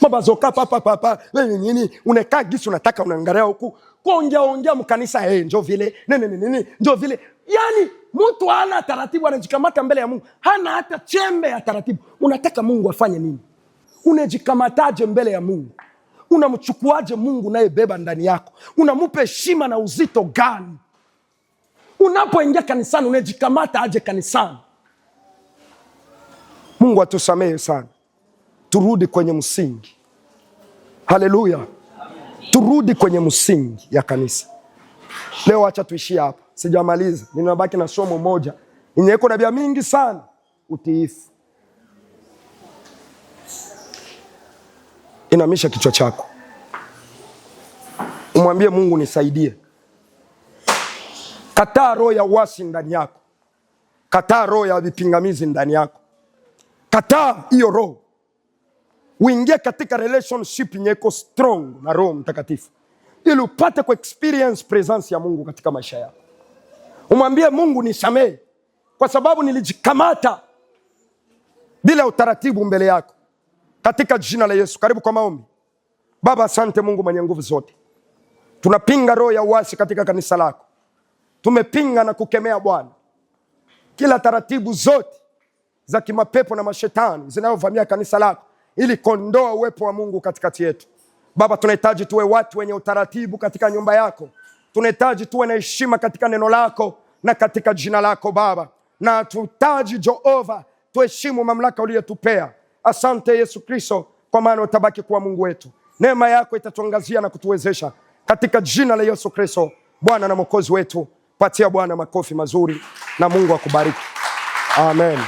Mabazoka papa nini unakaa gisi unataka, unaangalia huku kuongea mkanisa njoo vile nini njoo vile. Yani mtu hana taratibu, anajikamata mbele ya Mungu, hana hata chembe ya taratibu. Unataka Mungu afanye nini? Unajikamataje mbele ya Mungu? Unamchukuaje Mungu naye beba ndani yako? Unamupe heshima na uzito gani? Unapoingia kanisani unajikamata aje kanisani? Mungu atusamehe sana. Turudi kwenye msingi. Haleluya. Turudi kwenye msingi ya kanisa. Leo acha tuishie hapa. Sijamaliza. Ninabaki na somo moja. Inyeko na bia mingi sana. Utiifu. Inamisha kichwa chako. Umwambie Mungu nisaidie. Kataa roho ya uasi ndani yako. Kataa roho ya vipingamizi ndani yako. Kataa hiyo roho. Uingie katika relationship nyeko strong na Roho Mtakatifu, ili upate ku experience presence ya Mungu katika maisha yako. Umwambie Mungu nisamehe kwa sababu nilijikamata bila utaratibu mbele yako, katika jina la Yesu. Karibu kwa maombi. Baba, asante Mungu mwenye nguvu zote. Tunapinga roho ya uasi katika kanisa lako. Tumepinga na kukemea Bwana kila taratibu zote za kimapepo na mashetani zinazovamia kanisa lako, ili kondoa uwepo wa Mungu katikati yetu. Baba, tunahitaji tuwe watu wenye utaratibu katika nyumba yako. Tunahitaji tuwe na heshima katika neno lako na katika jina lako Baba. Na tunahitaji Jehova tuheshimu mamlaka uliyotupea. Asante Yesu Kristo, kwa maana utabaki kuwa Mungu wetu. Neema yako itatuangazia na kutuwezesha katika jina la Yesu Kristo, Bwana na Mwokozi wetu. Patia Bwana makofi mazuri na Mungu akubariki. Amen.